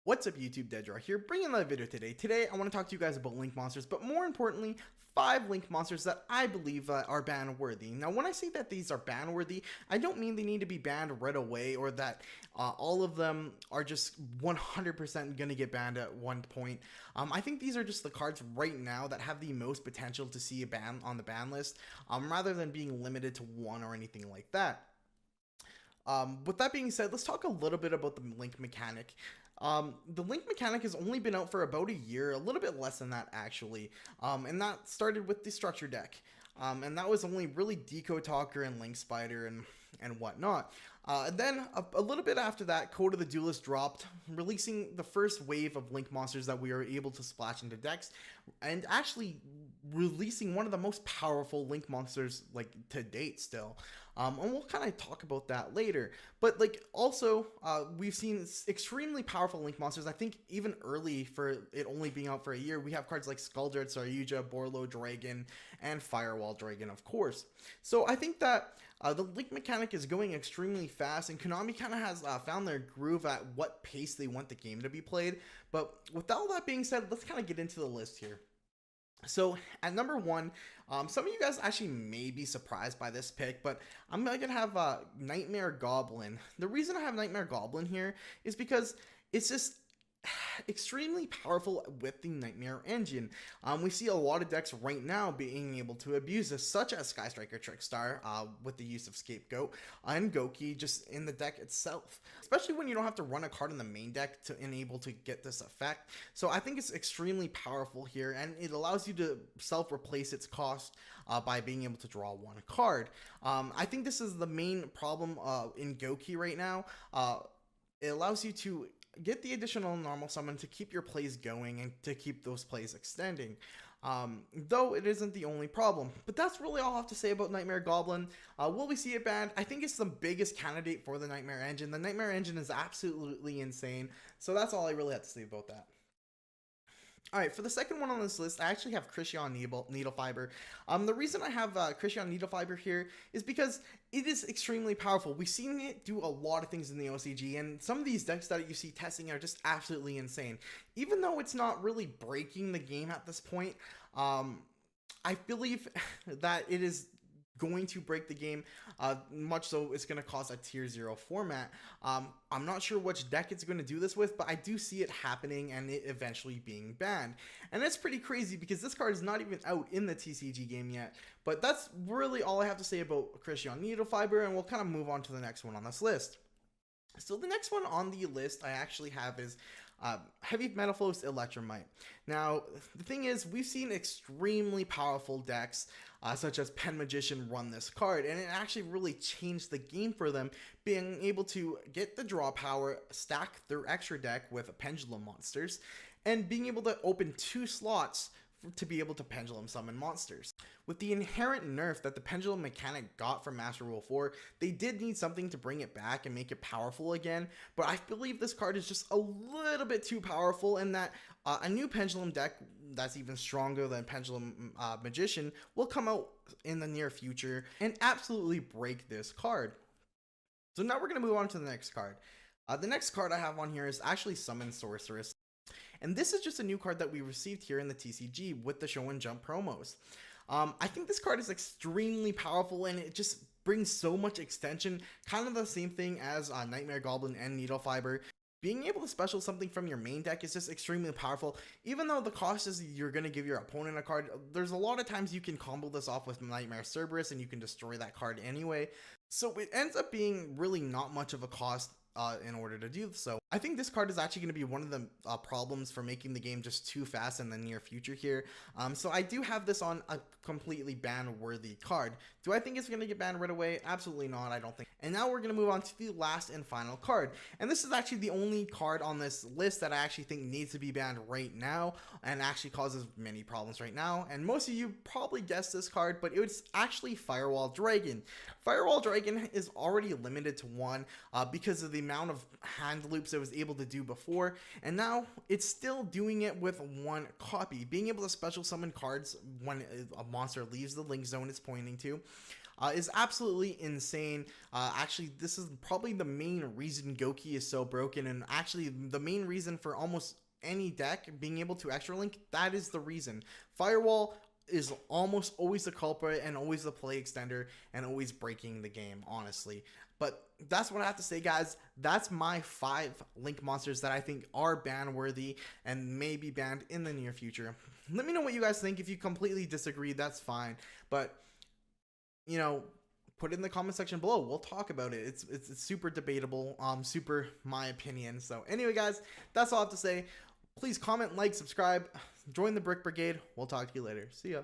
What's up YouTube, Deaddraw here, bringing another video today. Today I want to talk to you guys about link monsters, but more importantly, 5 link monsters that I believe are ban worthy. Now when I say that these are ban worthy, I don't mean they need to be banned right away or that all of them are just 100% gonna get banned at one point. I think these are just the cards right now that have the most potential to see a ban on the ban list, rather than being limited to one or anything like that. With that being said, let's talk a little bit about the link mechanic. The link mechanic has only been out for about a year, a little bit less than that actually, and that started with the structure deck, and that was only really Deco Talker and Link Spider and whatnot. And then a little bit after that, Code of the Duelist dropped, releasing the first wave of link monsters that we were able to splash into decks, and actually releasing one of the most powerful link monsters like to date still. And we'll kind of talk about that later. But like also, we've seen extremely powerful link monsters. I think even early for it only being out for a year, we have cards like Skuldred, Saryuja, Borlo Dragon, and Firewall Dragon, of course. So I think that the link mechanic is going extremely fast, and Konami kind of has found their groove at what pace they want the game to be played. But with all that being said, let's kind of get into the list here. So at number 1, some of you guys actually may be surprised by this pick, but I'm gonna have Nightmare Goblin. The reason I have Nightmare Goblin here is because it's just extremely powerful with the Nightmare engine. We see a lot of decks right now being able to abuse this, such as Sky Striker Trickstar with the use of Scapegoat, and Goki just in the deck itself, especially when you don't have to run a card in the main deck to enable to get this effect. So I think it's extremely powerful here, and it allows you to self-replace its cost by being able to draw one card. I think this is the main problem in Goki right now. It allows you to get the additional normal summon to keep your plays going and to keep those plays extending, though it isn't the only problem. But that's really all I have to say about Nightmare Goblin. Will we see it banned? I think it's the biggest candidate for the Nightmare engine. The Nightmare engine is absolutely insane, so that's all I really have to say about that. Alright, for the second one on this list, I actually have CRYSTRON Needlefiber. The reason I have CRYSTRON Needlefiber here is because it is extremely powerful. We've seen it do a lot of things in the OCG, and some of these decks that you see testing are just absolutely insane. Even though it's not really breaking the game at this point, I believe that it is going to break the game, much so it's going to cause a tier 0 format. I'm not sure which deck it's going to do this with, but I do see it happening and it eventually being banned. And that's pretty crazy because this card is not even out in the TCG game yet. But that's really all I have to say about CRYSTRON Needlefiber, and we'll kind of move on to the next one on this list. So the next one on the list I actually have is Heavy Metalfoes Electromite. Now, the thing is, we've seen extremely powerful decks such as Pen Magician run this card, and it actually really changed the game for them, being able to get the draw power, stack their extra deck with pendulum monsters, and being able to open 2 slots to be able to pendulum summon monsters. With the inherent nerf that the pendulum mechanic got from Master Rule 4, they did need something to bring it back and make it powerful again, but I believe this card is just a little bit too powerful, and that a new pendulum deck that's even stronger than Pendulum Magician will come out in the near future and absolutely break this card. So now we're going to move on to the next card. The next card I have on here is actually Summon Sorceress. And this is just a new card that we received here in the TCG with the Show and Jump promos. I think this card is extremely powerful, and it just brings so much extension, kind of the same thing as Nightmare Goblin and Needlefiber. Being able to special something from your main deck is just extremely powerful. Even though the cost is you're going to give your opponent a card, there's a lot of times you can combo this off with Nightmare Cerberus and you can destroy that card anyway. So it ends up being really not much of a cost in order to do so. I think this card is actually going to be one of the problems for making the game just too fast in the near future here. So I do have this on a completely ban-worthy card. Do I think it's going to get banned right away? Absolutely not, I don't think. And now we're going to move on to the last and final card. And this is actually the only card on this list that I actually think needs to be banned right now and actually causes many problems right now. And most of you probably guessed this card, but it was actually Firewall Dragon. Firewall Dragon is already limited to 1 because of the amount of hand loops it was able to do before, and now it's still doing it with one copy. Being able to special summon cards when a monster leaves the link zone it's pointing to is absolutely insane. Actually, this is probably the main reason Goki is so broken, and actually the main reason for almost any deck being able to extra link. That is the reason. Firewall is almost always the culprit and always the play extender and always breaking the game, honestly. But that's what I have to say, guys. That's my 5 link monsters that I think are ban worthy and may be banned in the near future. Let me know what you guys think. If you completely disagree, that's fine, but you know, put it in the comment section below. We'll talk about it. It's super debatable, super my opinion. So anyway, guys, that's all I have to say. Please comment, like, subscribe, join the Brick Brigade. We'll talk to you later. See ya.